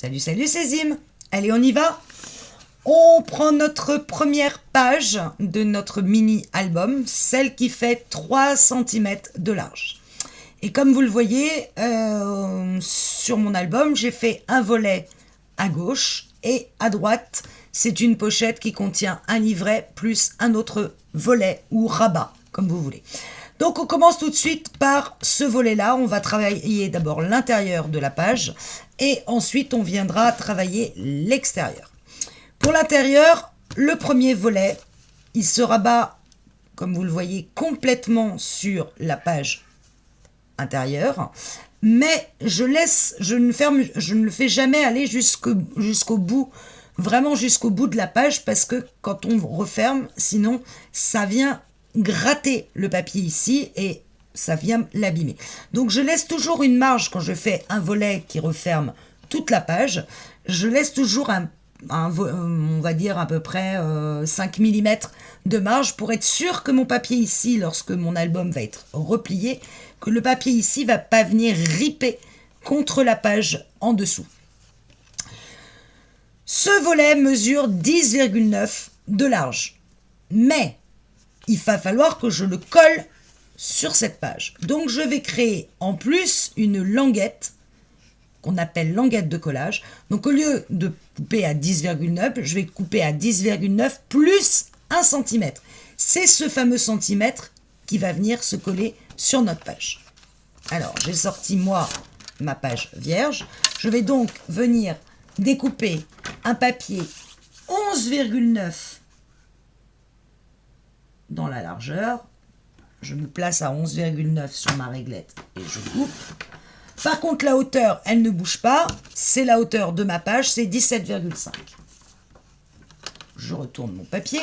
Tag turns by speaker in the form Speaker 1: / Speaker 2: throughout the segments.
Speaker 1: Salut, salut, c'est Zim. Allez, on y va. On prend notre première page de notre mini-album, celle qui fait 3 cm de large. Et comme vous le voyez, sur mon album, j'ai fait un volet à gauche et à droite, c'est une pochette qui contient un livret plus un autre volet ou rabat, comme vous voulez. Donc on commence tout de suite par ce volet-là. On va travailler d'abord l'intérieur de la page et ensuite on viendra travailler l'extérieur. Pour l'intérieur, le premier volet, il se rabat, comme vous le voyez, complètement sur la page intérieure, mais je ne le fais jamais aller jusqu'au bout, vraiment jusqu'au bout de la page, parce que quand on referme, sinon ça vient gratter le papier ici et ça vient l'abîmer. Donc je laisse toujours une marge quand je fais un volet qui referme toute la page. Je laisse toujours on va dire à peu près 5 mm de marge pour être sûr que mon papier ici, lorsque mon album va être replié, que le papier ici va pas venir riper contre la page en dessous. Ce volet mesure 10,9 de large, mais il va falloir que je le colle sur cette page. Donc je vais créer en plus une languette qu'on appelle languette de collage. Donc au lieu de couper à 10,9, je vais couper à 10,9 plus 1 cm. C'est ce fameux centimètre qui va venir se coller sur notre page. Alors j'ai sorti moi ma page vierge. Je vais donc venir découper un papier 11,9 dans la largeur. Je me place à 11,9 sur ma réglette et je coupe. Par contre, la hauteur, elle ne bouge pas. C'est la hauteur de ma page, c'est 17,5. Je retourne mon papier.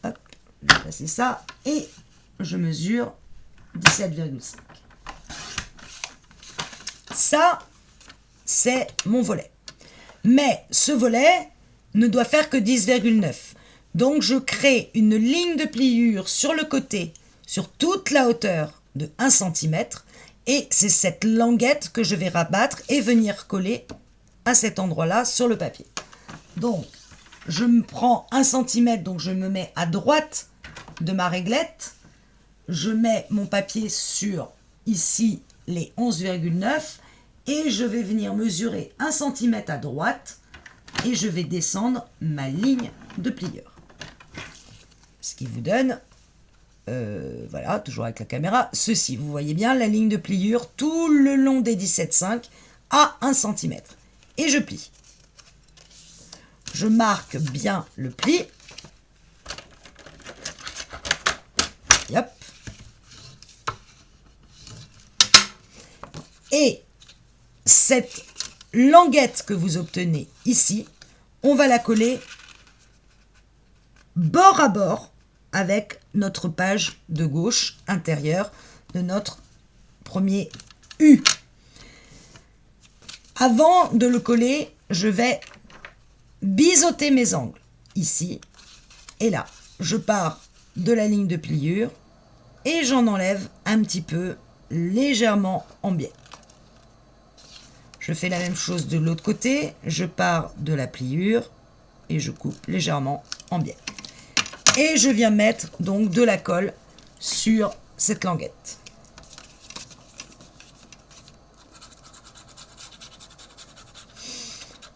Speaker 1: Hop, je vais passer ça. Et je mesure 17,5. Ça, c'est mon volet. Mais ce volet ne doit faire que 10,9. Donc, je crée une ligne de pliure sur le côté, sur toute la hauteur de 1 cm. Et c'est cette languette que je vais rabattre et venir coller à cet endroit-là sur le papier. Donc, je me prends 1 cm, donc je me mets à droite de ma réglette. Je mets mon papier sur, ici, les 11,9 et je vais venir mesurer 1 cm à droite et je vais descendre ma ligne de pliure. Ce qui vous donne, voilà, toujours avec la caméra, ceci. Vous voyez bien la ligne de pliure tout le long des 17,5 à 1 cm. Et je plie. Je marque bien le pli. Hop. Et cette languette que vous obtenez ici, on va la coller bord à bord avec notre page de gauche intérieure de notre premier U. Avant de le coller, je vais biseauter mes angles, ici et là. Je pars de la ligne de pliure et j'en enlève un petit peu, légèrement en biais. Je fais la même chose de l'autre côté, je pars de la pliure et je coupe légèrement en biais. Et je viens mettre donc de la colle sur cette languette.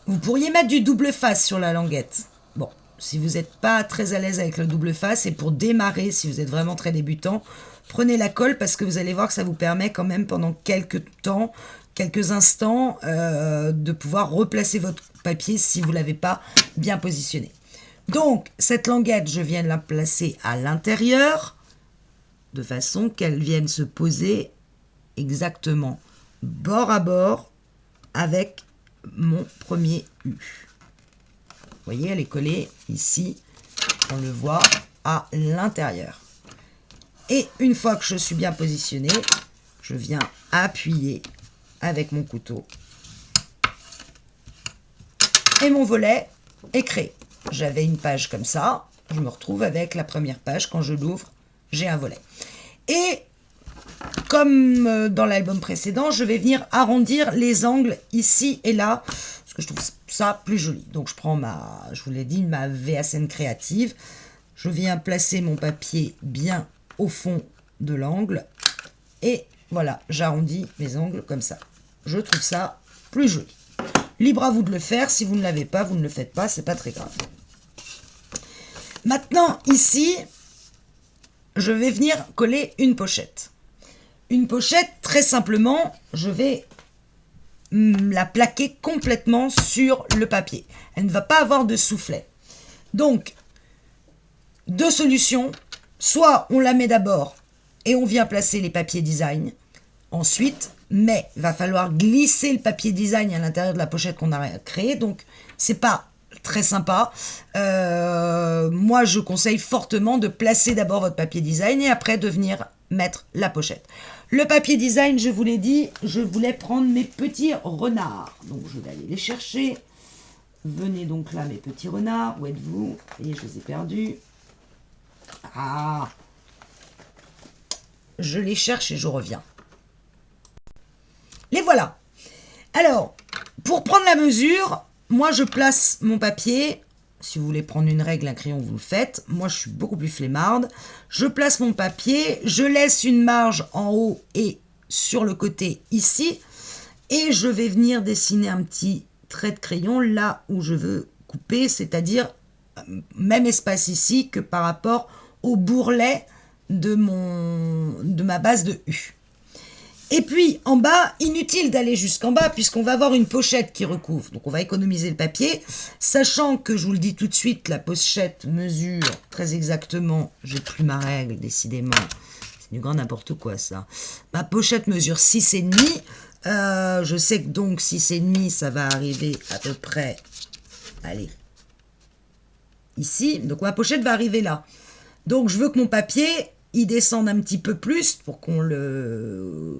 Speaker 1: Vous pourriez mettre du double face sur la languette. Bon, si vous n'êtes pas très à l'aise avec le double face, et pour démarrer, si vous êtes vraiment très débutant, prenez la colle parce que vous allez voir que ça vous permet quand même pendant quelques instants, de pouvoir replacer votre papier si vous ne l'avez pas bien positionné. Donc, cette languette, je viens de la placer à l'intérieur, de façon qu'elle vienne se poser exactement bord à bord avec mon premier U. Vous voyez, elle est collée ici, on le voit, à l'intérieur. Et une fois que je suis bien positionnée, je viens appuyer avec mon couteau. Et mon volet est créé. J'avais une page comme ça, je me retrouve avec la première page. Quand je l'ouvre, j'ai un volet. Et comme dans l'album précédent, je vais venir arrondir les angles ici et là, parce que je trouve ça plus joli. Donc je prends je vous l'ai dit, ma VSN créative. Je viens placer mon papier bien au fond de l'angle. Et voilà, j'arrondis mes angles comme ça. Je trouve ça plus joli. Libre à vous de le faire. Si vous ne l'avez pas, vous ne le faites pas, c'est pas très grave. Maintenant, ici, je vais venir coller une pochette. Une pochette, très simplement, je vais la plaquer complètement sur le papier. Elle ne va pas avoir de soufflet. Donc, deux solutions. Soit on la met d'abord et on vient placer les papiers design. Ensuite, mais il va falloir glisser le papier design à l'intérieur de la pochette qu'on a créée. Donc, c'est pas très sympa. Moi, je conseille fortement de placer d'abord votre papier design et après de venir mettre la pochette. Le papier design, je vous l'ai dit, je voulais prendre mes petits renards. Donc, je vais aller les chercher. Venez donc là, mes petits renards. Où êtes-vous? Et je les ai perdus. Ah! Je les cherche et je reviens. Les voilà. Alors, pour prendre la mesure, moi je place mon papier. Si vous voulez prendre une règle, un crayon, vous le faites. Moi, je suis beaucoup plus flemmarde. Je place mon papier, je laisse une marge en haut et sur le côté ici. Et je vais venir dessiner un petit trait de crayon là où je veux couper, c'est-à-dire même espace ici que par rapport au bourrelet de ma base de U. Et puis, en bas, inutile d'aller jusqu'en bas, puisqu'on va avoir une pochette qui recouvre. Donc, on va économiser le papier, sachant que, je vous le dis tout de suite, la pochette mesure très exactement, j'ai plus ma règle, décidément, c'est du grand n'importe quoi, ça. Ma pochette mesure 6,5. Je sais que donc 6,5, ça va arriver à peu près, allez, ici. Donc, ma pochette va arriver là. Donc, je veux que mon papier, il descende un petit peu plus pour qu'on ne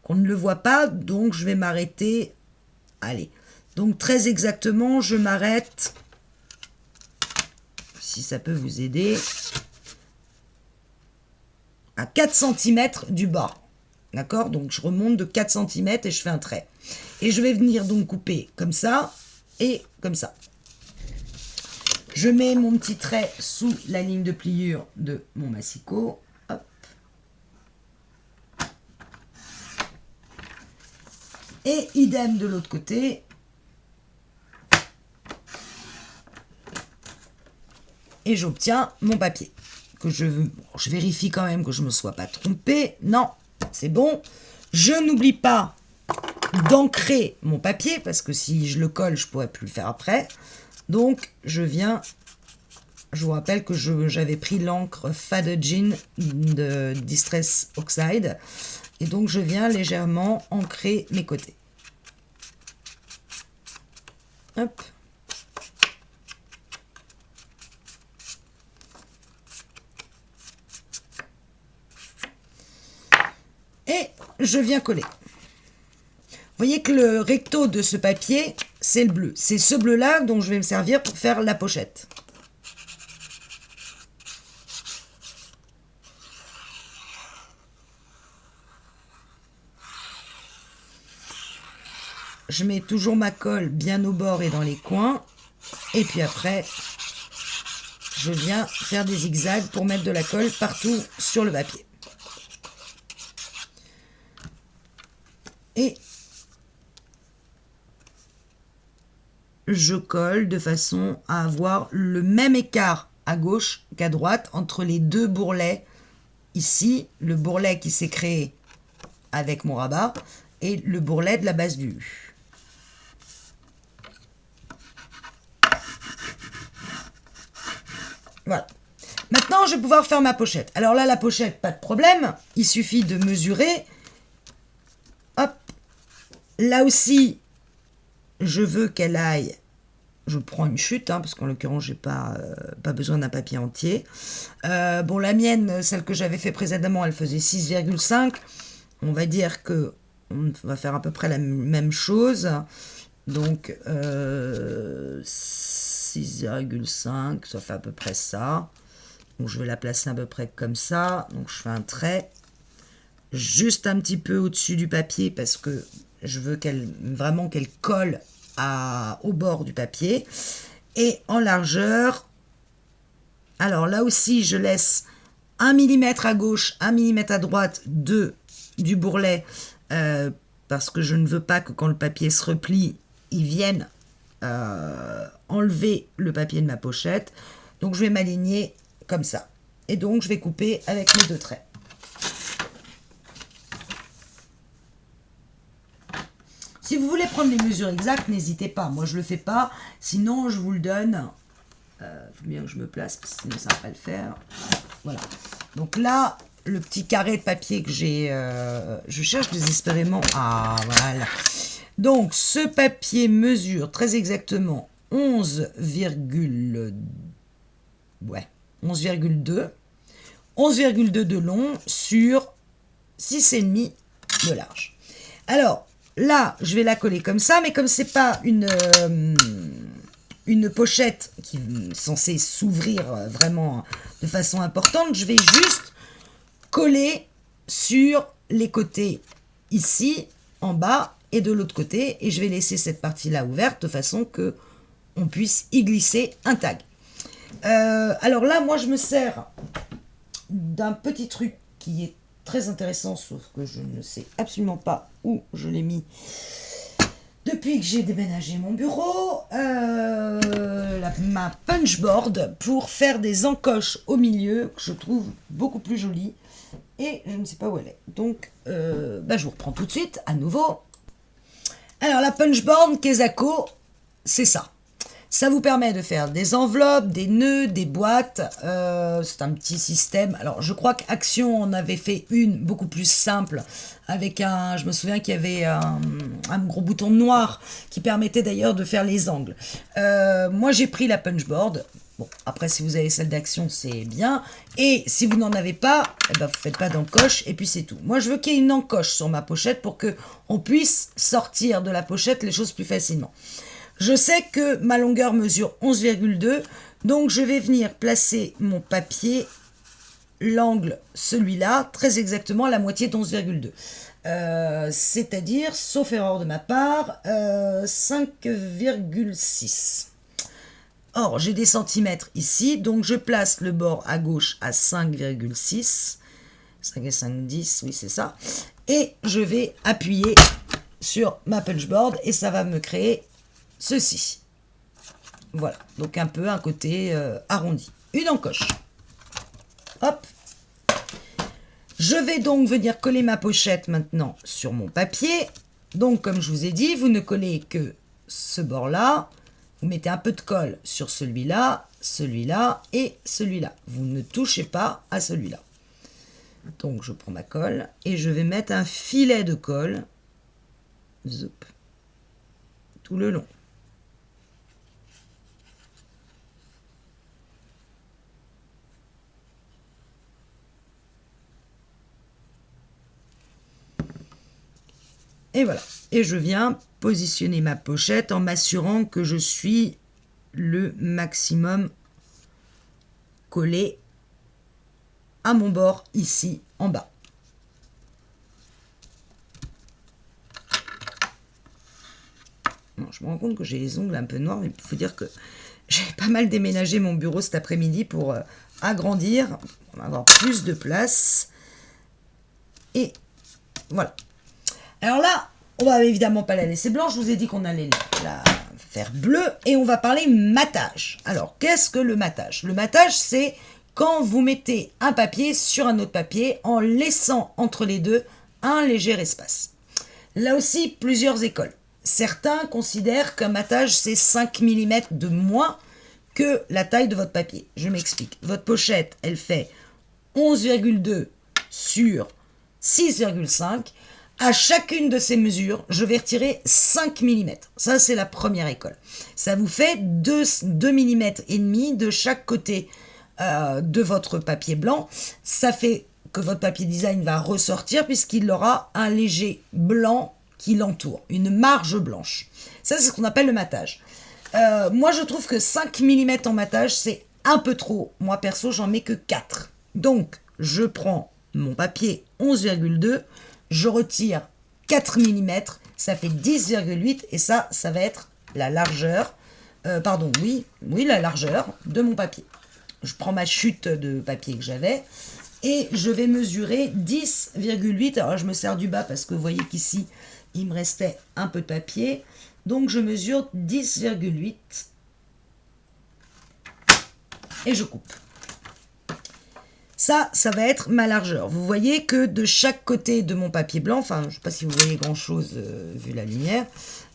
Speaker 1: le voit pas. Donc, je vais m'arrêter. Allez. Donc, très exactement, je m'arrête. Si ça peut vous aider. À 4 cm du bas. D'accord? Donc, je remonte de 4 cm et je fais un trait. Et je vais venir donc couper comme ça et comme ça. Je mets mon petit trait sous la ligne de pliure de mon massicot. Hop. Et idem de l'autre côté. Et j'obtiens mon papier. Que je vérifie quand même que je ne me sois pas trompée. Non, c'est bon. Je n'oublie pas d'ancrer mon papier parce que si je le colle, je ne pourrais plus le faire après. Donc, je vous rappelle que j'avais pris l'encre Faded de Distress Oxide. Et donc, je viens légèrement ancrer mes côtés. Hop. Et je viens coller. Vous voyez que le recto de ce papier, c'est le bleu. C'est ce bleu-là dont je vais me servir pour faire la pochette. Je mets toujours ma colle bien au bord et dans les coins. Et puis après, je viens faire des zigzags pour mettre de la colle partout sur le papier. Et je colle de façon à avoir le même écart à gauche qu'à droite entre les deux bourrelets. Ici, le bourrelet qui s'est créé avec mon rabat et le bourrelet de la base du U. Voilà. Maintenant, je vais pouvoir faire ma pochette. Alors là, la pochette, pas de problème. Il suffit de mesurer. Hop. Là aussi, je veux qu'elle aille. Je prends une chute, parce qu'en l'occurrence, j'ai pas besoin d'un papier entier. Bon, la mienne, celle que j'avais fait précédemment, elle faisait 6,5. On va dire que on va faire à peu près la même chose. Donc, 6,5, ça fait à peu près ça. Donc, je vais la placer à peu près comme ça. Donc, je fais un trait. juste un petit peu au-dessus du papier parce que je veux vraiment qu'elle colle au bord du papier. Et en largeur, alors là aussi, je laisse 1 mm à gauche, 1 mm à droite du bourrelet parce que je ne veux pas que quand le papier se replie, il vienne enlever le papier de ma pochette. Donc je vais m'aligner comme ça. Et donc je vais couper avec mes 2 traits. Si vous voulez prendre les mesures exactes, n'hésitez pas. Moi, je ne le fais pas. Sinon, je vous le donne. Il faut bien que je me place, parce que sinon, ça ne va pas le faire. Voilà. Donc là, le petit carré de papier que j'ai... je cherche désespérément. Ah, voilà. Donc, ce papier mesure très exactement 11,2. Ouais, 11,2. 11,2 de long sur 6,5 de large. Alors, là, je vais la coller comme ça, mais comme c'est pas une pochette qui est censée s'ouvrir vraiment de façon importante, je vais juste coller sur les côtés ici, en bas, et de l'autre côté, et je vais laisser cette partie-là ouverte de façon que on puisse y glisser un tag. Alors là, moi, je me sers d'un petit truc qui est très intéressant, sauf que je ne sais absolument pas où je l'ai mis depuis que j'ai déménagé mon bureau, ma punchboard pour faire des encoches au milieu, que je trouve beaucoup plus jolie, et je ne sais pas où elle est. Donc, je vous reprends tout de suite, à nouveau. Alors, la punchboard Kesako, c'est ça. Ça vous permet de faire des enveloppes, des nœuds, des boîtes. C'est un petit système. Alors, je crois qu'Action en avait fait une beaucoup plus simple avec je me souviens qu'il y avait un gros bouton noir qui permettait d'ailleurs de faire les angles. Moi, j'ai pris la punchboard. Bon, après, si vous avez celle d'Action, c'est bien. Et si vous n'en avez pas, vous ne faites pas d'encoche et puis c'est tout. Moi, je veux qu'il y ait une encoche sur ma pochette pour qu'on puisse sortir de la pochette les choses plus facilement. Je sais que ma longueur mesure 11,2, donc je vais venir placer mon papier, l'angle, celui-là, très exactement à la moitié de 11,2. C'est-à-dire, sauf erreur de ma part, 5,6. Or, j'ai des centimètres ici, donc je place le bord à gauche à 5,6. 5 et 5, 10, oui c'est ça. Et je vais appuyer sur ma punchboard et ça va me créer ceci. Voilà, donc un peu un côté arrondi. Une encoche. Hop. Je vais donc venir coller ma pochette maintenant sur mon papier. Donc, comme je vous ai dit, vous ne collez que ce bord-là. Vous mettez un peu de colle sur celui-là, celui-là et celui-là. Vous ne touchez pas à celui-là. Donc, je prends ma colle et je vais mettre un filet de colle. Zoup. Tout le long. Et voilà. Et je viens positionner ma pochette en m'assurant que je suis le maximum collé à mon bord ici en bas. Bon, je me rends compte que j'ai les ongles un peu noirs, mais il faut dire que j'ai pas mal déménagé mon bureau cet après-midi pour agrandir, pour avoir plus de place. Et voilà. Alors là, on va évidemment pas la laisser blanche. Je vous ai dit qu'on allait la faire bleue. Et on va parler matage. Alors, qu'est-ce que le matage? Le matage, c'est quand vous mettez un papier sur un autre papier en laissant entre les deux un léger espace. Là aussi, plusieurs écoles. Certains considèrent qu'un matage, c'est 5 mm de moins que la taille de votre papier. Je m'explique. Votre pochette, elle fait 11,2 sur 6,5. À chacune de ces mesures, je vais retirer 5 mm. Ça, c'est la première école. Ça vous fait 2 mm et demi de chaque côté de votre papier blanc. Ça fait que votre papier design va ressortir puisqu'il aura un léger blanc qui l'entoure, une marge blanche. Ça, c'est ce qu'on appelle le matage. Moi, je trouve que 5 mm en matage, c'est un peu trop. Moi, perso, j'en mets que 4. Donc, je prends mon papier 11,2, je retire 4 mm, ça fait 10,8 et ça va être la largeur, la largeur de mon papier. Je prends ma chute de papier que j'avais et je vais mesurer 10,8. Alors je me sers du bas parce que vous voyez qu'ici, il me restait un peu de papier. Donc je mesure 10,8 et je coupe. Ça va être ma largeur. Vous voyez que de chaque côté de mon papier blanc, enfin, je ne sais pas si vous voyez grand-chose vu la lumière,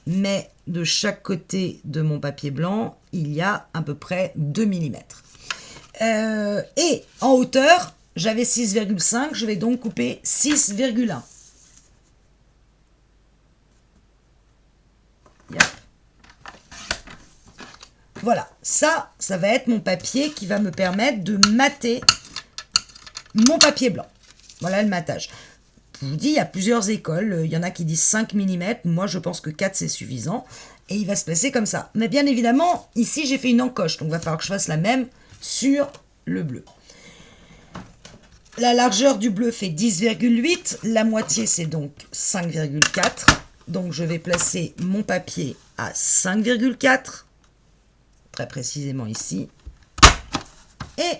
Speaker 1: mais de chaque côté de mon papier blanc, il y a à peu près 2 mm. Et en hauteur, j'avais 6,5, je vais donc couper 6,1. Voilà, ça va être mon papier qui va me permettre de mater mon papier blanc. Voilà le matage. Je vous dis, il y a plusieurs écoles. Il y en a qui disent 5 mm. Moi, je pense que 4, c'est suffisant. Et il va se placer comme ça. Mais bien évidemment, ici, j'ai fait une encoche. Donc, il va falloir que je fasse la même sur le bleu. La largeur du bleu fait 10,8. La moitié, c'est donc 5,4. Donc, je vais placer mon papier à 5,4. Très précisément ici. Et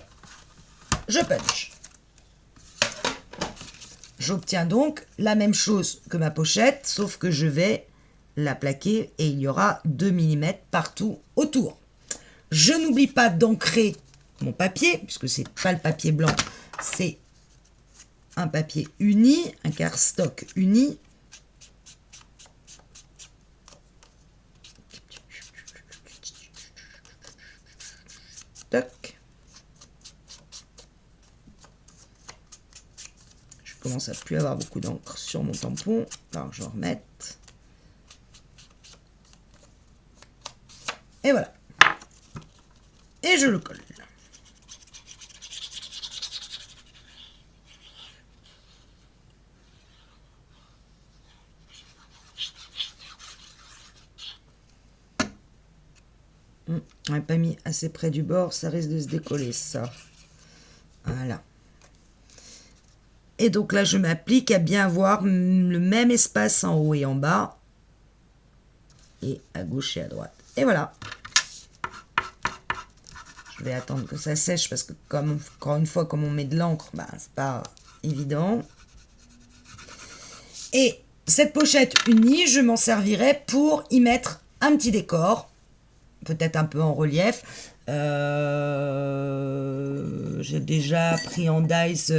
Speaker 1: je punch. J'obtiens donc la même chose que ma pochette, sauf que je vais la plaquer et il y aura 2 mm partout autour. Je n'oublie pas d'ancrer mon papier, puisque c'est pas le papier blanc, c'est un papier uni, un cardstock uni. Toc. Je commence à plus avoir beaucoup d'encre sur mon tampon, alors je vais en remettre. Et voilà. Et je le colle. On n'a pas mis assez près du bord, ça risque de se décoller ça. Voilà. Et donc là, je m'applique à bien avoir le même espace en haut et en bas. Et à gauche et à droite. Et voilà. Je vais attendre que ça sèche parce que, comme encore une fois, comme on met de l'encre, bah, c'est pas évident. Et cette pochette unie, je m'en servirai pour y mettre un petit décor. Peut-être un peu en relief. J'ai déjà pris en dice,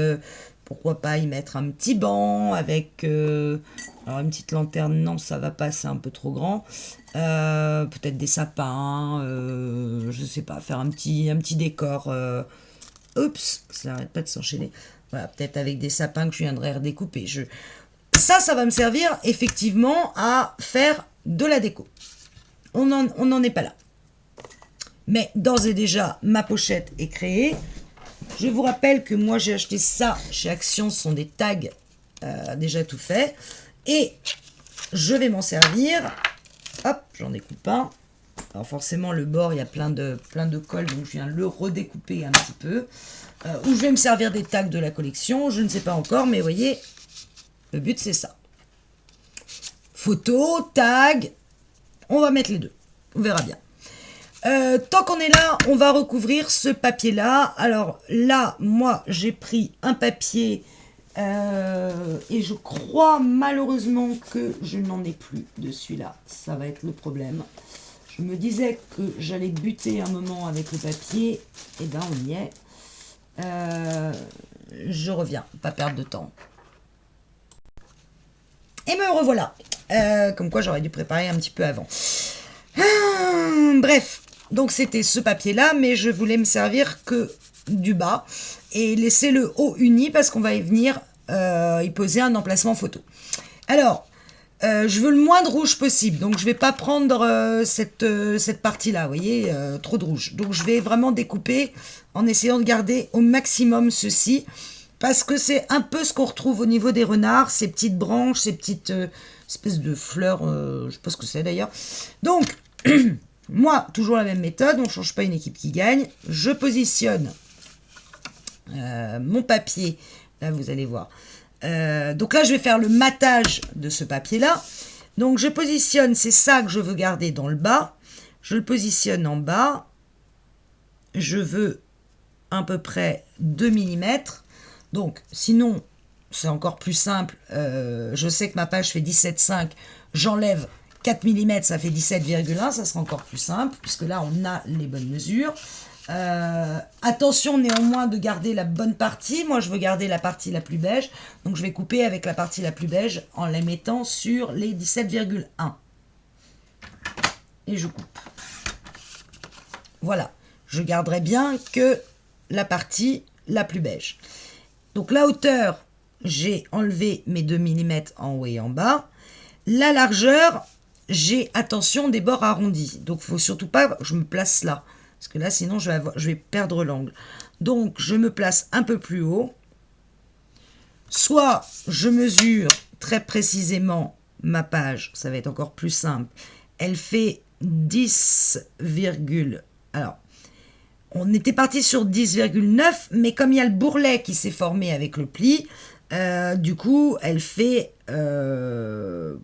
Speaker 1: pourquoi pas y mettre un petit banc avec alors une petite lanterne, non ça va pas, c'est un peu trop grand. Peut-être des sapins, je sais pas, faire un petit décor. Oups, ça n'arrête pas de s'enchaîner. Voilà, peut-être avec des sapins que je viendrai redécouper. Ça va me servir effectivement à faire de la déco. On n'en est pas là. Mais d'ores et déjà, ma pochette est créée. Je vous rappelle que moi, j'ai acheté ça chez Action. Ce sont des tags déjà tout faits. Et je vais m'en servir. Hop, j'en découpe un. Alors forcément, le bord, il y a plein de colle. Donc, je viens le redécouper un petit peu. Ou je vais me servir des tags de la collection. Je ne sais pas encore, mais vous voyez, le but, c'est ça. Photo, tag. On va mettre les deux. On verra bien. Tant qu'on est là, on va recouvrir ce papier-là. Alors là, moi, j'ai pris un papier et je crois malheureusement que je n'en ai plus de celui-là. Ça va être le problème. Je me disais que j'allais buter un moment avec le papier. Et ben, on y est. Je reviens, pas perdre de temps. Et me revoilà. Comme quoi, j'aurais dû préparer un petit peu avant. Bref. Donc c'était ce papier-là, mais je voulais me servir que du bas et laisser le haut uni parce qu'on va y venir y poser un emplacement photo. Alors, je veux le moins de rouge possible, donc je ne vais pas prendre cette partie-là, vous voyez, trop de rouge. Donc je vais vraiment découper en essayant de garder au maximum ceci, parce que c'est un peu ce qu'on retrouve au niveau des renards, ces petites branches, ces petites espèces de fleurs, je ne sais pas ce que c'est d'ailleurs. Donc... Moi, toujours la même méthode, on ne change pas une équipe qui gagne. Je positionne mon papier Là, vous allez voir. Donc là, je vais faire le matage de ce papier-là. Donc, je positionne, c'est ça que je veux garder dans le bas. Je le positionne en bas. Je veux à peu près 2 mm. Donc, sinon, c'est encore plus simple. Je sais que ma page fait 17,5. J'enlève 4 mm, ça fait 17,1. Ça sera encore plus simple, puisque là, on a les bonnes mesures. Attention néanmoins de garder la bonne partie. Moi, je veux garder la partie la plus beige. Donc, je vais couper avec la partie la plus beige en la mettant sur les 17,1. Et je coupe. Voilà. Je garderai bien que la partie la plus beige. Donc, la hauteur, j'ai enlevé mes 2 mm en haut et en bas. La largeur, j'ai, attention, des bords arrondis. Donc, il ne faut surtout pas que je me place là. Parce que là, sinon, je vais perdre l'angle. Donc, je me place un peu plus haut. Soit je mesure très précisément ma page. Ça va être encore plus simple. Elle fait 10, alors, on était parti sur 10,9. Mais comme il y a le bourrelet qui s'est formé avec le pli, du coup, elle fait... bon,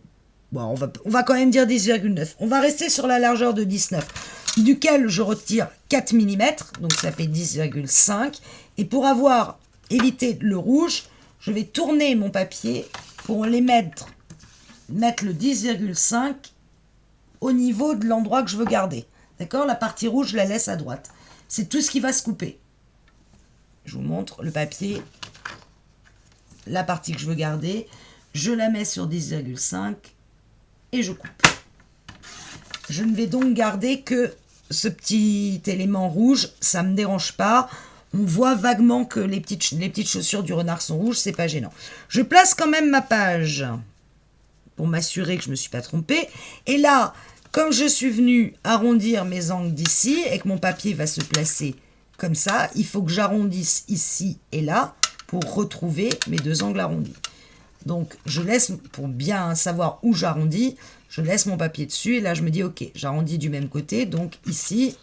Speaker 1: on va quand même dire 10,9. On va rester sur la largeur de 19. Duquel je retire 4 mm, donc ça fait 10,5. Et pour avoir évité le rouge, je vais tourner mon papier pour les mettre le 10,5 au niveau de l'endroit que je veux garder. D'accord? La partie rouge, je la laisse à droite. C'est tout ce qui va se couper. Je vous montre le papier, la partie que je veux garder. Je la mets sur 10,5 et je coupe. Je ne vais donc garder que ce petit élément rouge, ça ne me dérange pas. On voit vaguement que les petites chaussures du renard sont rouges, c'est pas gênant. Je place quand même ma page pour m'assurer que je ne me suis pas trompée. Et là, comme je suis venue arrondir mes angles d'ici et que mon papier va se placer comme ça, il faut que j'arrondisse ici et là pour retrouver mes 2 angles arrondis. Donc, je laisse, pour bien savoir où j'arrondis, je laisse mon papier dessus et là, je me dis, ok, j'arrondis du même côté. Donc, ici,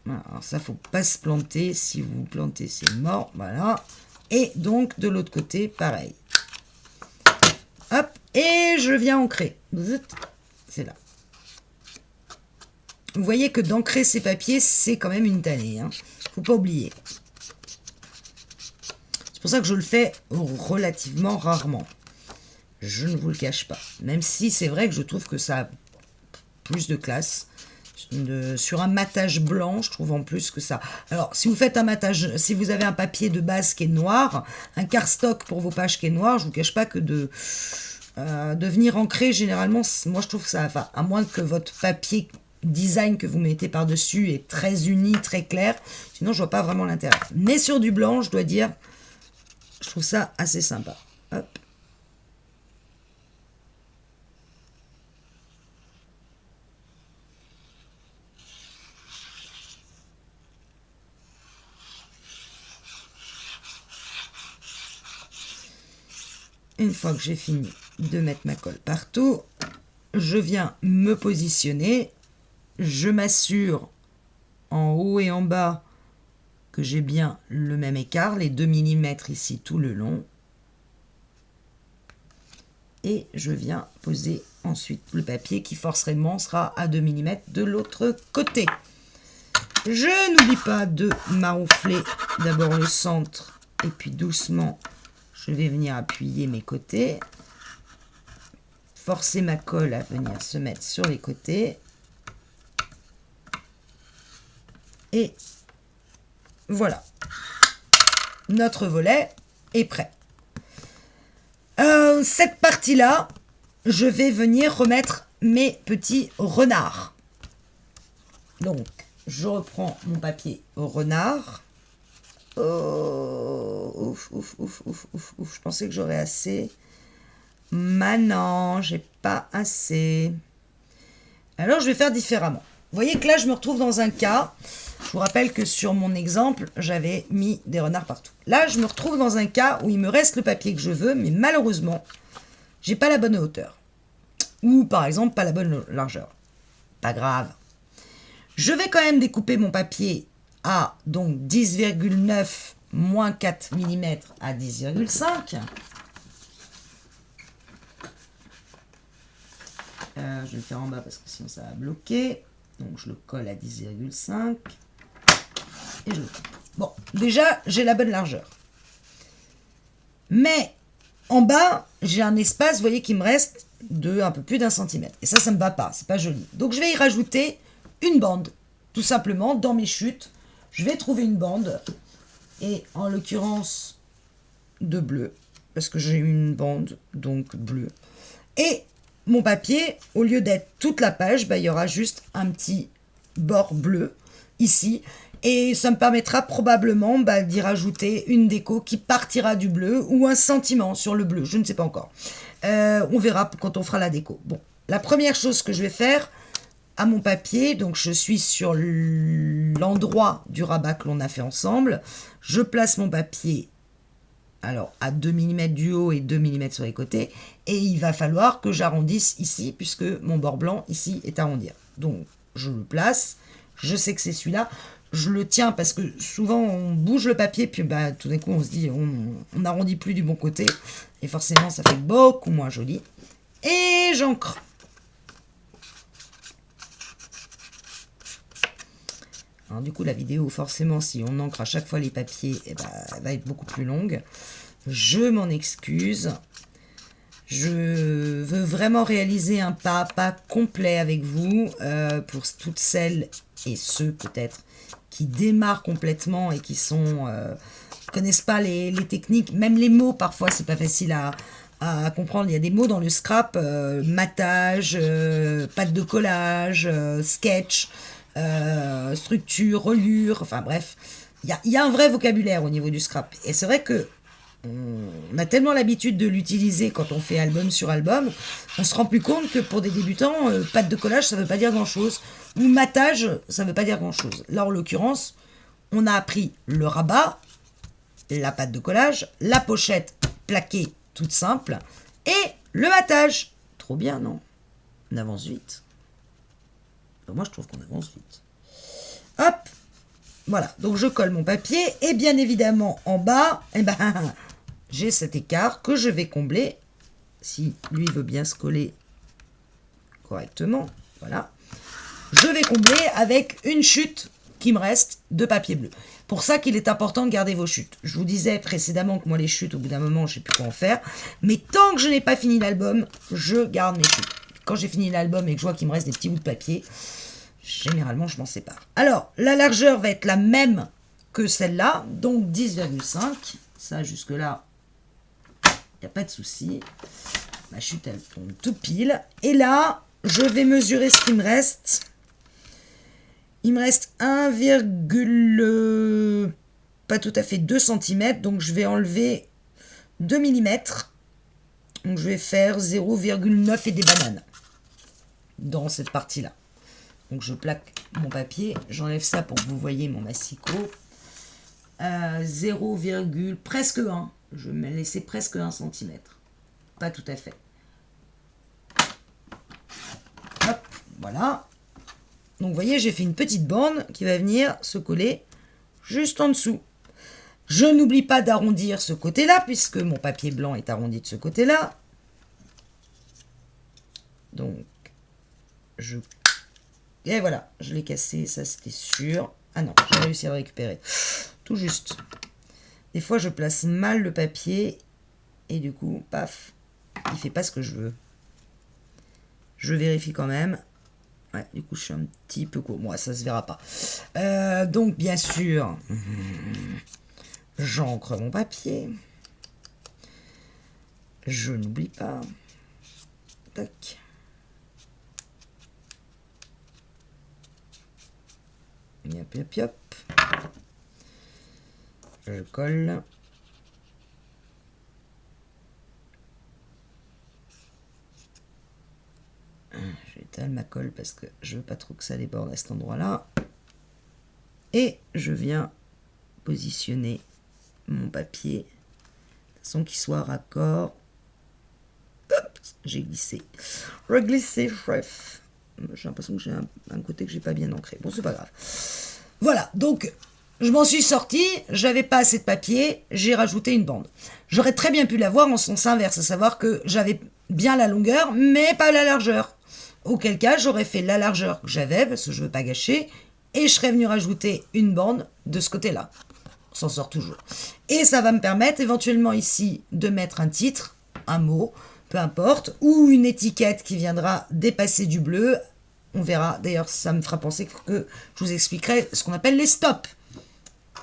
Speaker 1: voilà, alors ça, faut pas se planter. Si vous vous plantez, c'est mort. Voilà. Et donc, de l'autre côté, pareil. Hop, et je viens ancrer. C'est là. Vous voyez que d'ancrer ces papiers, c'est quand même une tannée. Hein. Faut pas oublier. C'est pour ça que je le fais relativement rarement. Je ne vous le cache pas. Même si c'est vrai que je trouve que ça a plus de classe. Sur un matage blanc, je trouve en plus que ça... Alors, si vous faites un matage, si vous avez un papier de base qui est noir, un cardstock pour vos pages qui est noir, je ne vous cache pas que de venir ancrer, généralement, moi je trouve que ça... Enfin, à moins que votre papier design que vous mettez par-dessus est très uni, très clair, sinon je vois pas vraiment l'intérêt. Mais sur du blanc, je dois dire, je trouve ça assez sympa. Hop. Une fois que j'ai fini de mettre ma colle partout, je viens me positionner. Je m'assure en haut et en bas que j'ai bien le même écart, les 2 mm ici tout le long. Et je viens poser ensuite le papier qui forcément sera à 2 mm de l'autre côté. Je n'oublie pas de maroufler d'abord le centre et puis doucement je vais venir appuyer mes côtés. Forcer ma colle à venir se mettre sur les côtés. Et voilà. Notre volet est prêt. Cette partie-là, je vais venir remettre mes petits renards. Donc, je reprends mon papier renard. Oh, ouf, ouf, ouf, ouf, ouf, ouf. Je pensais que j'aurais assez. Non, j'ai pas assez. Alors, je vais faire différemment. Vous voyez que là, je me retrouve dans un cas. Je vous rappelle que sur mon exemple, j'avais mis des renards partout. Là, je me retrouve dans un cas où il me reste le papier que je veux, mais malheureusement, j'ai pas la bonne hauteur. Ou, par exemple, pas la bonne largeur. Pas grave. Je vais quand même découper mon papier à donc 10,9 moins 4 mm à 10,5. Je vais le faire en bas parce que sinon ça va bloquer. Donc je le colle à 10,5 et je le coupe. Bon, déjà j'ai la bonne largeur. Mais en bas, j'ai un espace, vous voyez, qui me reste de un peu plus d'1 centimètre. Et ça me va pas, c'est pas joli. Donc je vais y rajouter une bande, tout simplement, dans mes chutes. Je vais trouver une bande, et en l'occurrence de bleu, parce que j'ai une bande, donc bleu. Et mon papier, au lieu d'être toute la page, bah, il y aura juste un petit bord bleu ici. Et ça me permettra probablement d'y rajouter une déco qui partira du bleu ou un sentiment sur le bleu, je ne sais pas encore. On verra quand on fera la déco. Bon, la première chose que je vais faire à mon papier, donc je suis sur l'endroit du rabat que l'on a fait ensemble. Je place mon papier alors à 2 mm du haut et 2 mm sur les côtés, et il va falloir que j'arrondisse ici, puisque mon bord blanc ici est arrondi. Donc je le place, je sais que c'est celui-là, je le tiens parce que souvent on bouge le papier, puis bah, tout d'un coup on se dit on n'arrondit plus du bon côté, et forcément ça fait beaucoup moins joli. Et j'encre. Alors du coup la vidéo, forcément, si on encre à chaque fois les papiers, eh ben, elle va être beaucoup plus longue. Je m'en excuse. Je veux vraiment réaliser un pas à pas complet avec vous, pour toutes celles et ceux peut-être qui démarrent complètement et qui connaissent pas les techniques, même les mots parfois c'est pas facile à comprendre. Il y a des mots dans le scrap, matage, pâte de collage, sketch, structure, reliure, enfin bref, il y a un vrai vocabulaire au niveau du scrap. Et c'est vrai que on a tellement l'habitude de l'utiliser quand on fait album sur album, on se rend plus compte que pour des débutants, pâte de collage ça veut pas dire grand chose, ou matage ça veut pas dire grand chose. Là en l'occurrence, on a appris le rabat, la pâte de collage, la pochette plaquée toute simple, et le matage. Trop bien, non? On avance vite. Moi je trouve qu'on avance vite. Hop, voilà, donc je colle mon papier, et bien évidemment en bas, eh ben, j'ai cet écart que je vais combler, si lui veut bien se coller correctement, voilà. Je vais combler avec une chute qui me reste de papier bleu. Pour ça qu'il est important de garder vos chutes. Je vous disais précédemment que moi les chutes, au bout d'un moment, je ne sais plus quoi en faire, mais tant que je n'ai pas fini l'album, je garde mes chutes. Quand j'ai fini l'album et que je vois qu'il me reste des petits bouts de papier, généralement je m'en sépare. Alors, la largeur va être la même que celle-là, donc 10,5. Ça, jusque-là, il n'y a pas de souci. Ma chute, elle tombe tout pile. Et là, je vais mesurer ce qui me reste. Il me reste 1, pas tout à fait 2 cm, donc je vais enlever 2 mm. Donc je vais faire 0,9 et des bananes dans cette partie-là. Donc je plaque mon papier, j'enlève ça pour que vous voyez mon massicot. 0, presque 1. Je vais me laisser presque 1 cm. Pas tout à fait. Hop, voilà. Donc vous voyez, j'ai fait une petite bande qui va venir se coller juste en dessous. Je n'oublie pas d'arrondir ce côté-là, puisque mon papier blanc est arrondi de ce côté-là. Donc, et voilà, je l'ai cassé, ça c'était sûr. Ah non, j'ai réussi à le récupérer. Tout juste. Des fois, je place mal le papier, et du coup, paf, il fait pas ce que je veux. Je vérifie quand même. Ouais, du coup, je suis un petit peu court. Moi, ça se verra pas. Donc, bien sûr, j'encre mon papier. Je n'oublie pas. Tac. Yop, yop, yop. Je colle. J'étale ma colle parce que je veux pas trop que ça déborde à cet endroit-là. Et je viens positionner mon papier de façon qu'il soit raccord. Hop, j'ai glissé. Reglissé, chef. J'ai l'impression que j'ai un côté que j'ai pas bien ancré. Bon, c'est pas grave. Voilà, donc je m'en suis sortie, j'avais pas assez de papier, j'ai rajouté une bande. J'aurais très bien pu l'avoir en sens inverse, à savoir que j'avais bien la longueur, mais pas la largeur. Auquel cas, j'aurais fait la largeur que j'avais, parce que je veux pas gâcher, et je serais venu rajouter une bande de ce côté-là. On s'en sort toujours. Et ça va me permettre éventuellement ici de mettre un titre, un mot, peu importe, ou une étiquette qui viendra dépasser du bleu. On verra, d'ailleurs ça me fera penser que je vous expliquerai ce qu'on appelle les stops.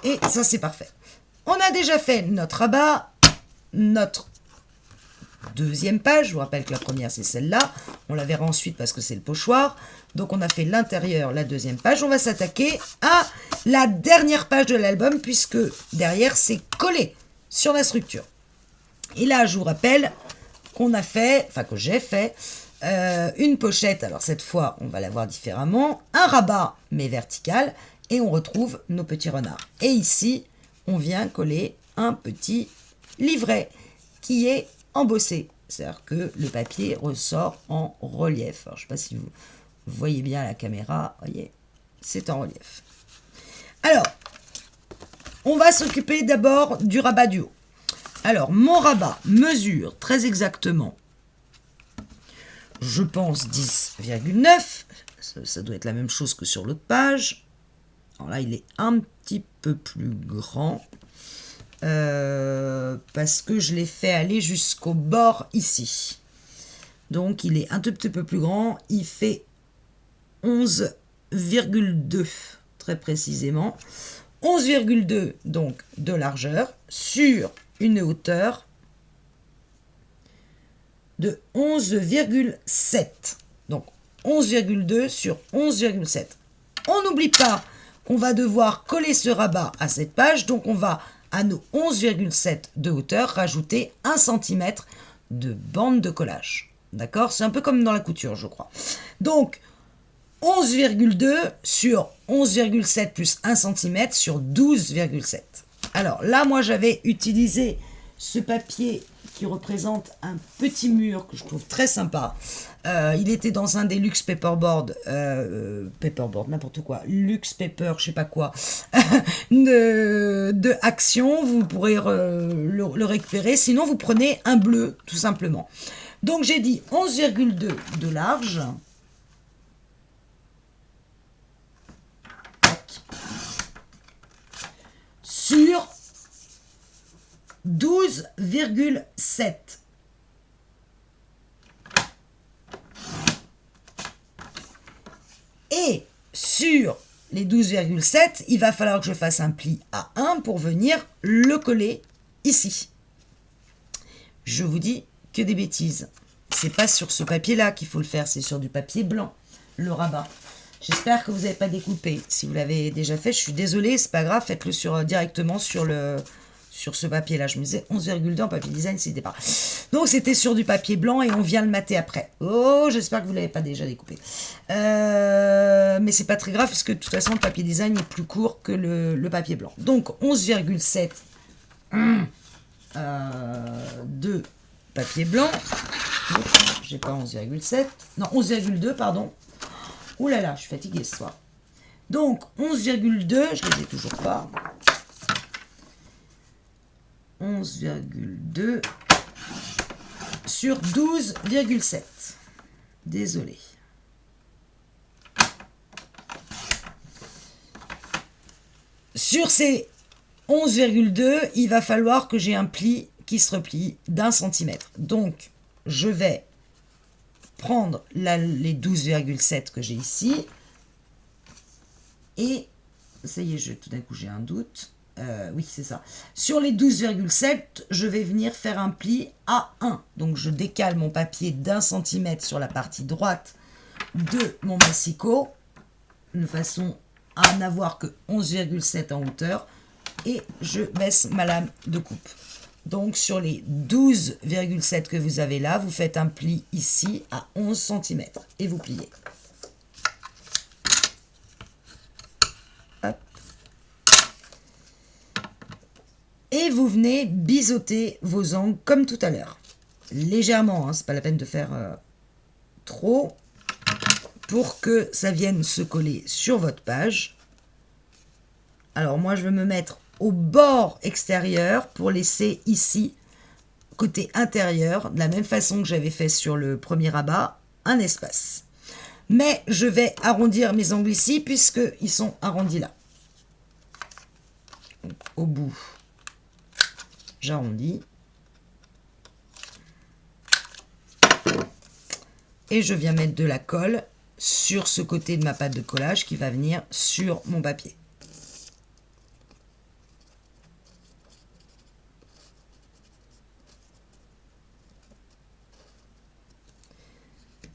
Speaker 1: Et ça c'est parfait. On a déjà fait notre rabat, notre deuxième page. Je vous rappelle que la première c'est celle-là. On la verra ensuite parce que c'est le pochoir. Donc on a fait l'intérieur, la deuxième page. On va s'attaquer à la dernière page de l'album puisque derrière c'est collé sur la structure. Et là je vous rappelle qu'on a fait, enfin que j'ai fait, une pochette. Alors cette fois on va la voir différemment. Un rabat mais vertical. Et on retrouve nos petits renards. Et ici on vient coller un petit livret qui est embossé. C'est-à-dire que le papier ressort en relief. Alors, je ne sais pas si vous voyez bien la caméra. Voyez, c'est en relief. Alors, on va s'occuper d'abord du rabat du haut. Alors, mon rabat mesure très exactement, je pense, 10,9. Ça doit être la même chose que sur l'autre page. Alors là, il est un petit peu plus grand. Parce que je l'ai fait aller jusqu'au bord ici. Donc il est un tout petit peu plus grand. Il fait 11,2 très précisément. 11,2 donc de largeur sur une hauteur de 11,7. Donc 11,2 sur 11,7. On n'oublie pas qu'on va devoir coller ce rabat à cette page. Donc on va à nos 11,7 de hauteur, rajouter 1 cm de bande de collage. D'accord? C'est un peu comme dans la couture, je crois. Donc, 11,2 sur 11,7 plus 1 cm sur 12,7. Alors là, moi, j'avais utilisé ce papier qui représente un petit mur que je trouve très sympa. Il était dans un des Luxe Paperboard, n'importe quoi, Luxe Paper, je sais pas quoi, de Action. Vous pourrez le récupérer. Sinon, vous prenez un bleu, tout simplement. Donc, j'ai dit 11,2 de large. Sur 12,7. Et sur les 12,7, il va falloir que je fasse un pli à 1 pour venir le coller ici. Je vous dis que des bêtises. C'est pas sur ce papier-là qu'il faut le faire, c'est sur du papier blanc, le rabat. J'espère que vous n'avez pas découpé. Si vous l'avez déjà fait, je suis désolée, c'est pas grave, faites-le directement sur ce papier-là. Je me disais 11,2 en papier design, c'était pas. Donc c'était sur du papier blanc et on vient le mater après. Oh, j'espère que vous ne l'avez pas déjà découpé. Mais c'est pas très grave parce que de toute façon le papier design est plus court que le papier blanc. Donc 11,7 de papier blanc. J'ai pas 11,7. Non, 11,2, pardon. Ouh là là, je suis fatiguée ce soir. Donc 11,2, je ne les ai toujours pas. 11,2 sur 12,7. Désolé. Sur ces 11,2, il va falloir que j'ai un pli qui se replie d'1 centimètre. Donc, je vais prendre les 12,7 que j'ai ici. Et, ça y est, tout d'un coup, j'ai un doute. Oui, c'est ça. Sur les 12,7, je vais venir faire un pli à 1. Donc, je décale mon papier d'1 centimètre sur la partie droite de mon massicot, de façon à n'avoir que 11,7 en hauteur. Et je baisse ma lame de coupe. Donc, sur les 12,7 que vous avez là, vous faites un pli ici à 11 cm et vous pliez. Hop. Et vous venez biseauter vos angles comme tout à l'heure. Légèrement, hein, c'est pas la peine de faire trop. pour que ça vienne se coller sur votre page. Alors moi je vais me mettre au bord extérieur pour laisser ici, côté intérieur, de la même façon que j'avais fait sur le premier rabat, un espace. Mais je vais arrondir mes angles ici puisqu'ils sont arrondis là. Donc, au bout, j'arrondis. Et je viens mettre de la colle sur ce côté de ma pâte de collage qui va venir sur mon papier.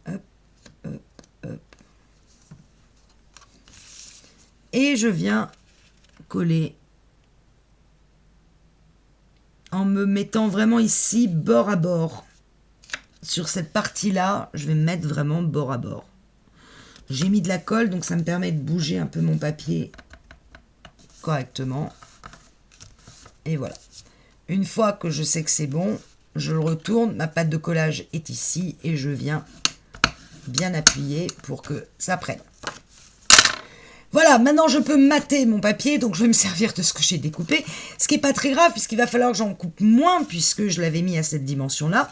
Speaker 1: Hop, hop, hop. Et je viens coller en me mettant vraiment ici bord à bord. Sur cette partie-là, je vais me mettre vraiment bord à bord. J'ai mis de la colle, donc ça me permet de bouger un peu mon papier correctement. Et voilà. Une fois que je sais que c'est bon, je le retourne. Ma pâte de collage est ici et je viens bien appuyer pour que ça prenne. Voilà, maintenant je peux mater mon papier, donc je vais me servir de ce que j'ai découpé, ce qui n'est pas très grave puisqu'il va falloir que j'en coupe moins puisque je l'avais mis à cette dimension-là.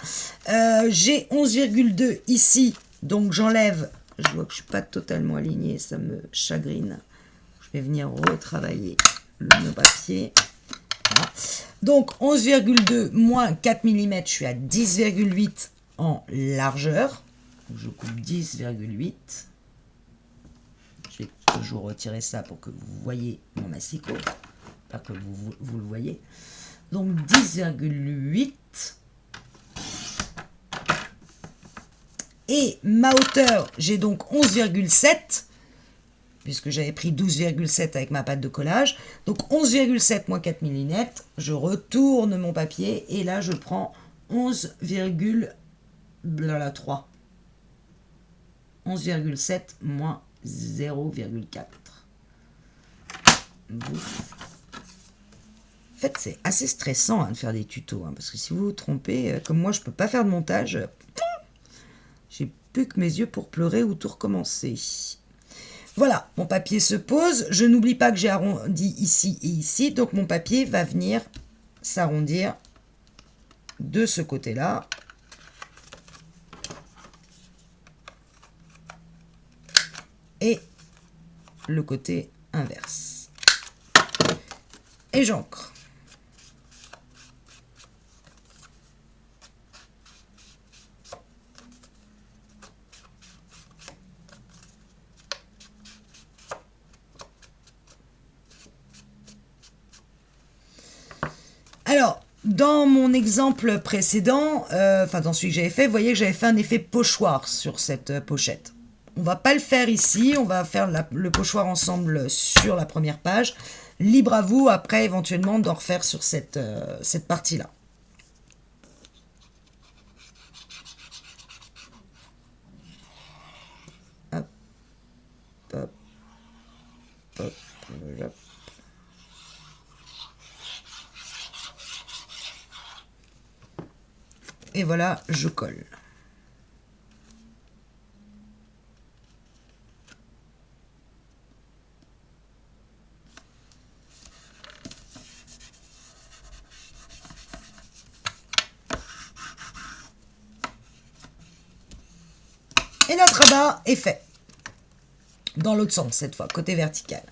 Speaker 1: J'ai 11,2 ici, donc j'enlève, je vois que je ne suis pas totalement alignée, ça me chagrine. Je vais venir retravailler mon papier. Voilà. Donc 11,2 moins 4 mm, je suis à 10,8 en largeur. Donc, je coupe 10,8. Je vais toujours retirer ça pour que vous voyez mon massicot, pas que vous le voyez. Donc 10,8. Et ma hauteur, j'ai donc 11,7, puisque j'avais pris 12,7 avec ma pâte de collage. Donc 11,7 moins 4 mm, je retourne mon papier et là je prends 11,3. 11,7 moins 0,4. En fait, c'est assez stressant de faire des tutos, parce que si vous vous trompez, comme moi, je ne peux pas faire de montage, j'ai plus que mes yeux pour pleurer ou tout recommencer. Voilà, mon papier se pose. Je n'oublie pas que j'ai arrondi ici et ici, donc mon papier va venir s'arrondir de ce côté-là. Et le côté inverse. Et j'ancre. Alors, dans mon exemple précédent, dans celui que j'avais fait, vous voyez que j'avais fait un effet pochoir sur cette pochette. On va pas le faire ici, on va faire le pochoir ensemble sur la première page. Libre à vous, après, éventuellement, d'en refaire sur cette partie-là. Hop, hop, hop, hop. Et voilà, je colle. Et notre rabat est fait. Dans l'autre sens, cette fois, côté vertical.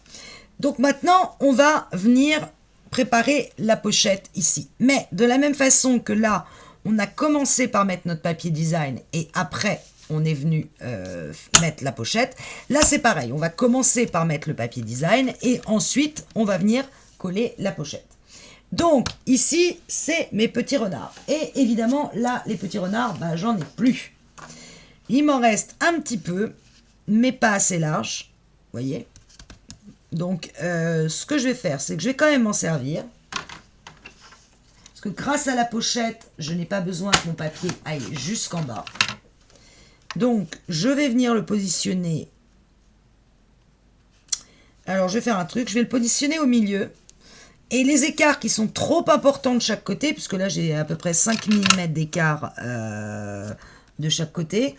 Speaker 1: Donc maintenant, on va venir préparer la pochette ici. Mais de la même façon que là, on a commencé par mettre notre papier design et après, on est venu mettre la pochette. Là, c'est pareil. On va commencer par mettre le papier design et ensuite, on va venir coller la pochette. Donc, ici, c'est mes petits renards. Et évidemment, là, les petits renards, j'en ai plus. Il m'en reste un petit peu, mais pas assez large. Vous voyez ? Donc, ce que je vais faire, c'est que je vais quand même m'en servir. Parce que grâce à la pochette, je n'ai pas besoin que mon papier aille jusqu'en bas. Donc, je vais venir le positionner. Alors, je vais faire un truc. Je vais le positionner au milieu. Et les écarts qui sont trop importants de chaque côté, puisque là, j'ai à peu près 5 mm d'écart de chaque côté,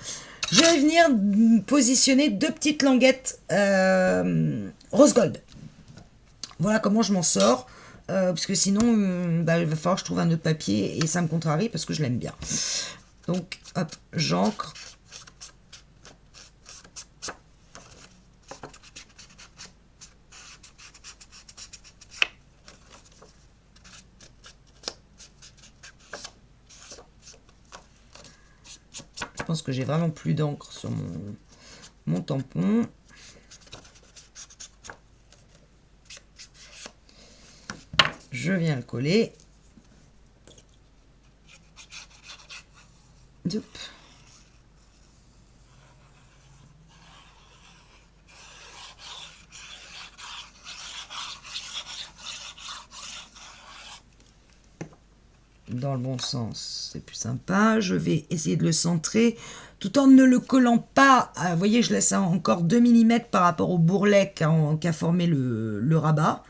Speaker 1: Je vais venir positionner 2 petites languettes rose gold. Voilà comment je m'en sors. Parce que sinon, bah, il va falloir que je trouve un autre papier et ça me contrarie parce que je l'aime bien. Donc, hop, j'encre. Je pense que j'ai vraiment plus d'encre sur mon tampon. Je viens le coller. Hop. Dans le bon sens, c'est plus sympa. Je vais essayer de le centrer tout en ne le collant pas. Vous voyez, je laisse encore 2 mm par rapport au bourrelet qu'a formé le rabat.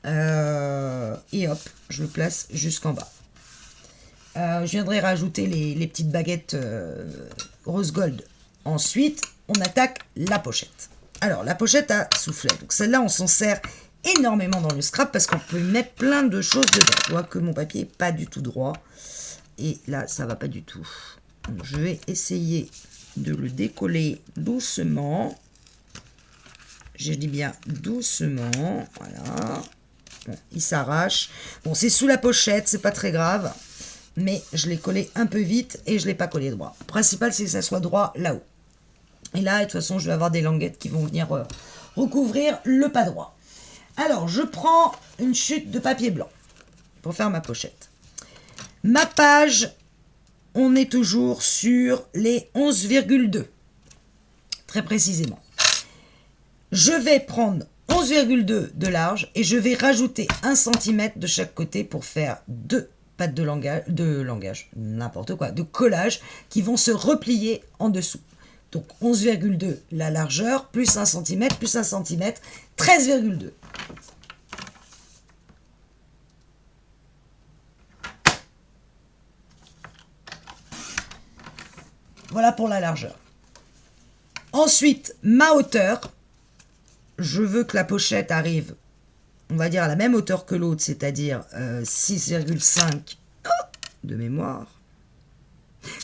Speaker 1: Et hop, je le place jusqu'en bas. Je viendrai rajouter les petites baguettes rose gold. Ensuite, on attaque la pochette. Alors, la pochette à soufflet. Donc celle-là, on s'en sert énormément dans le scrap parce qu'on peut mettre plein de choses dedans. Je vois que mon papier n'est pas du tout droit. Et là, ça va pas du tout. Donc, je vais essayer de le décoller doucement. Je dis bien doucement. Voilà. Bon, il s'arrache. Bon, c'est sous la pochette, c'est pas très grave. Mais je l'ai collé un peu vite et je ne l'ai pas collé droit. Le principal, c'est que ça soit droit là-haut. Et là, de toute façon, je vais avoir des languettes qui vont venir recouvrir le pas droit. Alors, je prends une chute de papier blanc pour faire ma pochette. Ma page, on est toujours sur les 11,2. Très précisément. Je vais prendre 11,2 de large et je vais rajouter 1 cm de chaque côté pour faire 2 pattes de langage, n'importe quoi, de collage qui vont se replier en dessous. Donc 11,2 la largeur, plus 1 cm, plus 1 cm, 13,2. Voilà pour la largeur. Ensuite, ma hauteur, je veux que la pochette arrive, on va dire à la même hauteur que l'autre, c'est-à-dire 6,5 de mémoire.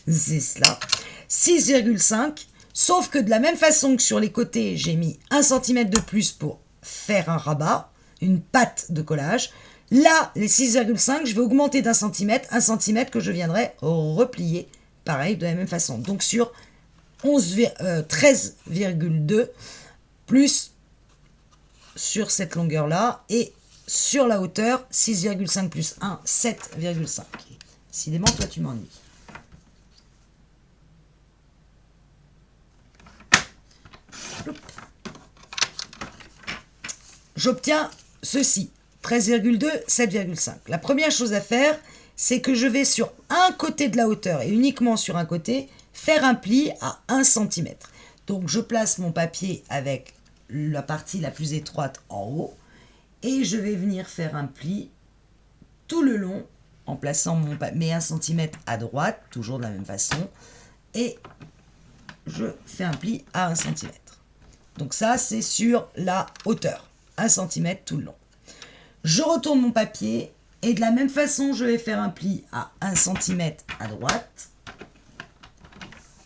Speaker 1: C'est cela. 6,5. Sauf que de la même façon que sur les côtés, j'ai mis 1 cm de plus pour faire un rabat, une patte de collage. Là, les 6,5, je vais augmenter d'1 cm, 1 cm que je viendrai replier, pareil, de la même façon. Donc sur 13,2 plus sur cette longueur-là et sur la hauteur, 6,5 plus 1, 7,5. Décidément, toi, tu m'ennuies. J'obtiens ceci, 13,2, 7,5. La première chose à faire, c'est que je vais sur un côté de la hauteur et uniquement sur un côté, faire un pli à 1 cm. Donc je place mon papier avec la partie la plus étroite en haut et je vais venir faire un pli tout le long en plaçant mes 1 cm à droite, toujours de la même façon, et je fais un pli à 1 cm. Donc ça, c'est sur la hauteur, 1 cm tout le long. Je retourne mon papier et de la même façon, je vais faire un pli à 1 cm à droite.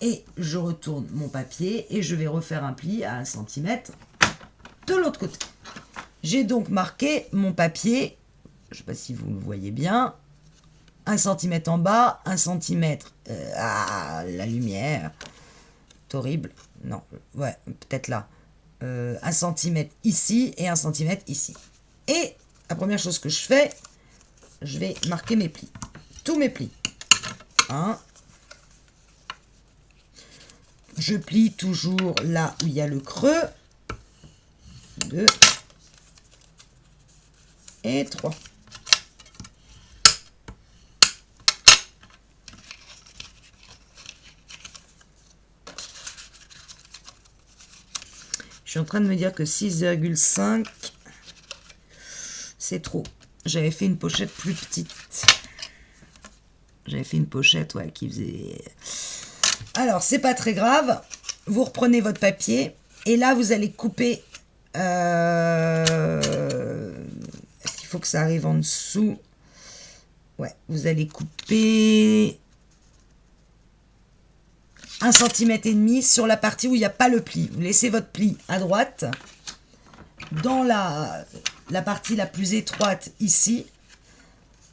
Speaker 1: Et je retourne mon papier et je vais refaire un pli à 1 cm de l'autre côté. J'ai donc marqué mon papier, je ne sais pas si vous le voyez bien, 1 cm en bas, 1 cm à la lumière. C'est horrible. Non, ouais, peut-être là. 1 cm ici et 1 cm ici. Et la première chose que je fais, je vais marquer mes plis. Tous mes plis. 1. Je plie toujours là où il y a le creux. 2. Et 3. Je suis en train de me dire que 6,5, c'est trop. J'avais fait une pochette plus petite. J'avais fait une pochette, ouais, qui faisait Alors, c'est pas très grave. Vous reprenez votre papier. Et là, vous allez couper... Est-ce qu'il faut que ça arrive en dessous? Ouais, vous allez couper 1,5 cm sur la partie où il n'y a pas le pli. Vous laissez votre pli à droite. Dans la partie la plus étroite ici,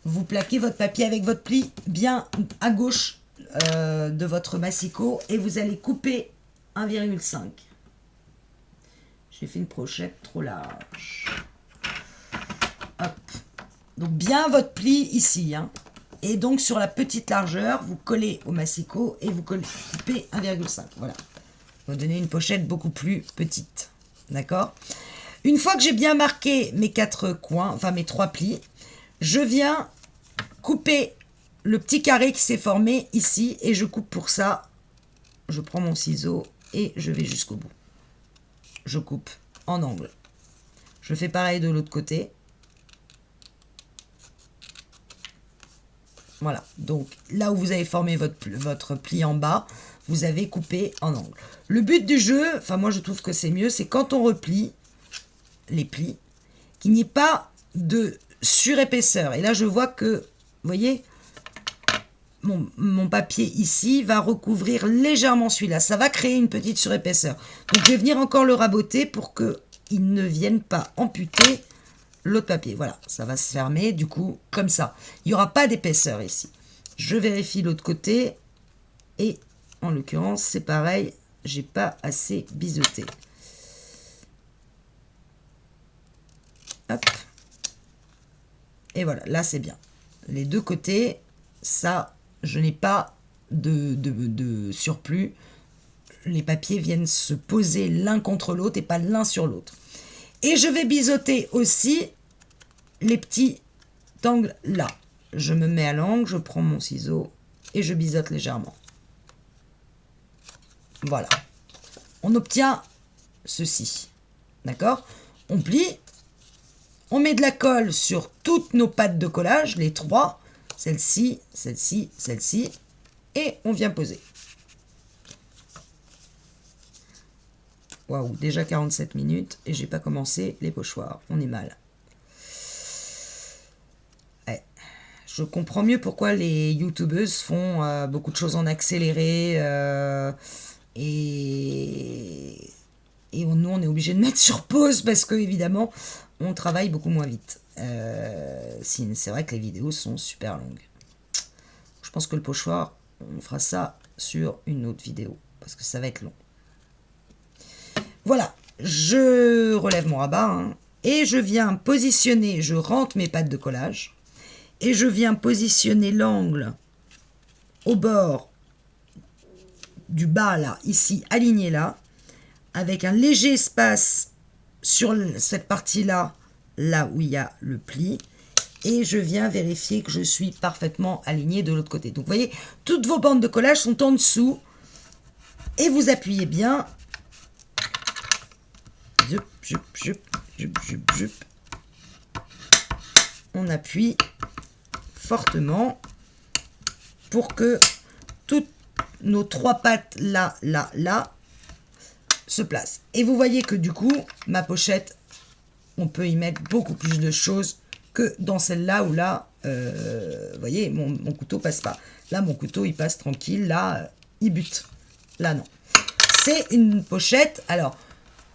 Speaker 1: vous plaquez votre papier avec votre pli bien à gauche de votre massicot et vous allez couper 1,5. J'ai fait une brochette trop large. Hop. Donc bien votre pli ici. Hein. Et donc sur la petite largeur, vous collez au massicot et vous coupez 1,5. Voilà. Vous donner une pochette beaucoup plus petite. D'accord ? Une fois que j'ai bien marqué mes 4 coins, enfin mes 3 plis, je viens couper le petit carré qui s'est formé ici et je coupe pour ça. Je prends mon ciseau et je vais jusqu'au bout. Je coupe en angle. Je fais pareil de l'autre côté. Voilà, donc là où vous avez formé votre pli en bas, vous avez coupé en angle. Le but du jeu, enfin moi je trouve que c'est mieux, c'est quand on replie les plis, qu'il n'y ait pas de surépaisseur. Et là je vois que, vous voyez, mon papier ici va recouvrir légèrement celui-là. Ça va créer une petite surépaisseur. Donc je vais venir encore le raboter pour qu'il ne vienne pas amputer l'autre papier. Voilà, ça va se fermer du coup comme ça. Il n'y aura pas d'épaisseur ici. Je vérifie l'autre côté et en l'occurrence c'est pareil, j'ai pas assez biseauté. Hop. Et voilà, là c'est bien. Les deux côtés, ça, je n'ai pas de surplus. Les papiers viennent se poser l'un contre l'autre et pas l'un sur l'autre. Et je vais biseauter aussi les petits angles là. Je me mets à l'angle, je prends mon ciseau et je biseaute légèrement. Voilà. On obtient ceci. D'accord ? On plie. On met de la colle sur toutes nos pattes de collage, les 3. Celle-ci, celle-ci, celle-ci. Et on vient poser. Waouh, déjà 47 minutes et j'ai pas commencé les pochoirs. On est mal. Ouais. Je comprends mieux pourquoi les youtubeuses font beaucoup de choses en accéléré et nous on est obligé de mettre sur pause parce que évidemment on travaille beaucoup moins vite. C'est vrai que les vidéos sont super longues. Je pense que le pochoir, on fera ça sur une autre vidéo parce que ça va être long. Voilà, je relève mon rabat hein, et je viens positionner, je rentre mes pattes de collage et je viens positionner l'angle au bord du bas là, ici, aligné là, avec un léger espace sur cette partie-là, là où il y a le pli, et je viens vérifier que je suis parfaitement aligné de l'autre côté. Donc vous voyez, toutes vos bandes de collage sont en dessous, et vous appuyez bien. On appuie fortement pour que toutes nos 3 pattes là, là, là, se placent. Et vous voyez que du coup, ma pochette, on peut y mettre beaucoup plus de choses que dans celle-là où là, vous voyez, mon couteau passe pas. Là, mon couteau, il passe tranquille. Là, il bute. Là, non. C'est une pochette. Alors,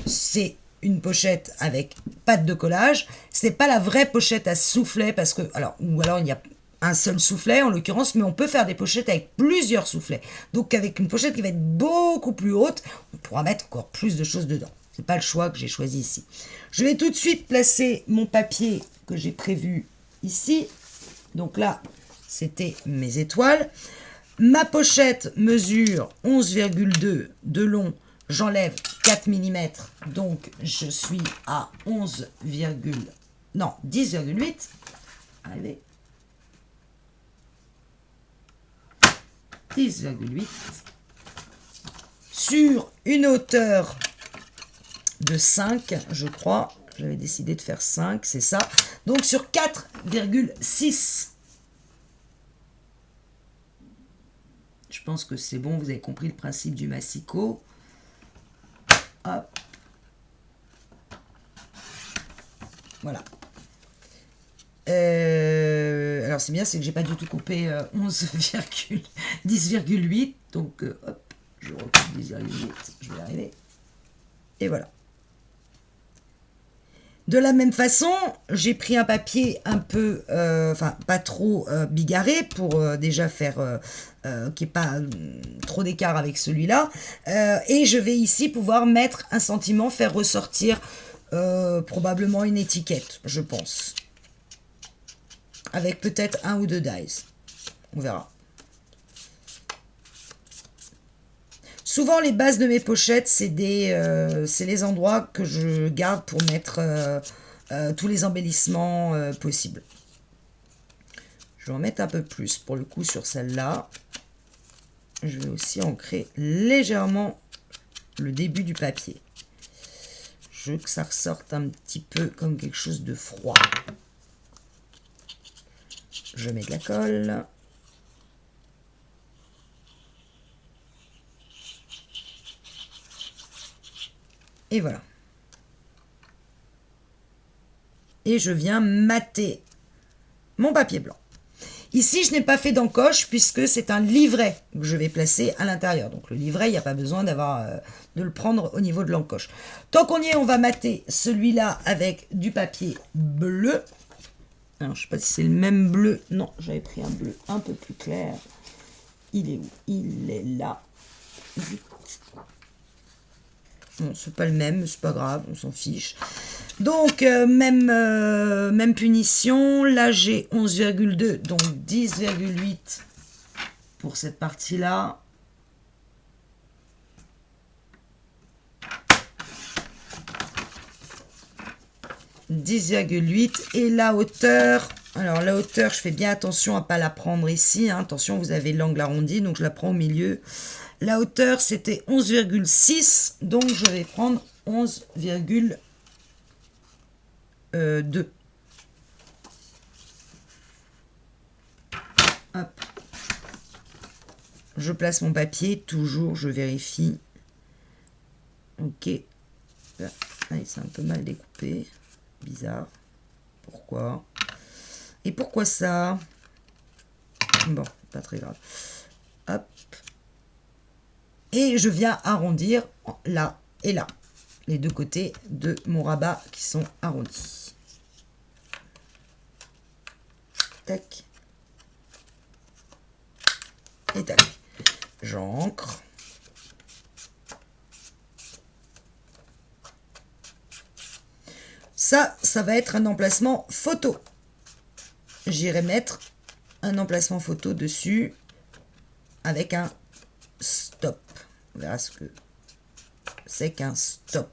Speaker 1: c'est une pochette avec patte de collage. C'est pas la vraie pochette à soufflet parce que, ou alors il y a un seul soufflet en l'occurrence, mais on peut faire des pochettes avec plusieurs soufflets. Donc avec une pochette qui va être beaucoup plus haute, on pourra mettre encore plus de choses dedans. C'est pas le choix que j'ai choisi ici. Je vais tout de suite placer mon papier que j'ai prévu ici. Donc là, c'était mes étoiles. Ma pochette mesure 11,2 de long. J'enlève 4 mm, donc je suis à 10,8. Allez. 10,8 sur une hauteur de 5, je crois. J'avais décidé de faire 5, c'est ça. Donc sur 4,6. Je pense que c'est bon, vous avez compris le principe du massicot. Hop. Voilà. Alors c'est bien, c'est que j'ai pas du tout coupé 10,8. Donc hop, je recoupe 10,8. Je vais y arriver. Et voilà. De la même façon, j'ai pris un papier un peu, enfin pas trop bigarré pour déjà faire qu'il n'y ait pas trop d'écart avec celui-là. Et je vais ici pouvoir mettre un sentiment, faire ressortir probablement une étiquette, je pense. Avec peut-être un ou deux dies. On verra. Souvent, les bases de mes pochettes, c'est les endroits que je garde pour mettre tous les embellissements possibles. Je vais en mettre un peu plus pour le coup sur celle-là. Je vais aussi ancrer légèrement le début du papier. Je veux que ça ressorte un petit peu comme quelque chose de froid. Je mets de la colle. Et voilà. Et je viens mater mon papier blanc. Ici, je n'ai pas fait d'encoche puisque c'est un livret que je vais placer à l'intérieur. Donc le livret, il n'y a pas besoin de le prendre au niveau de l'encoche. Tant qu'on y est, on va mater celui-là avec du papier bleu. Alors, je ne sais pas si c'est le même bleu. Non, j'avais pris un bleu un peu plus clair. Il est où? Il est là. Vite. Bon, c'est pas le même, c'est pas grave, on s'en fiche. Donc, même punition. Là, j'ai 11,2, donc 10,8 pour cette partie-là. « 10,8 et la hauteur. Alors, la hauteur, je fais bien attention à ne pas la prendre ici. Hein. Attention, vous avez l'angle arrondi, donc je la prends au milieu. La hauteur, c'était 11,6, donc je vais prendre 11,2. Hop. Je place mon papier, toujours, je vérifie. Ok. Allez, c'est un peu mal découpé. Bizarre. Pourquoi? Et pourquoi ça? Bon, pas très grave. Hop. Et je viens arrondir là et là. Les deux côtés de mon rabat qui sont arrondis. Tac. Et tac. J'ancre. Ça va être un emplacement photo. J'irai mettre un emplacement photo dessus avec un stop. On verra ce que c'est qu'un stop.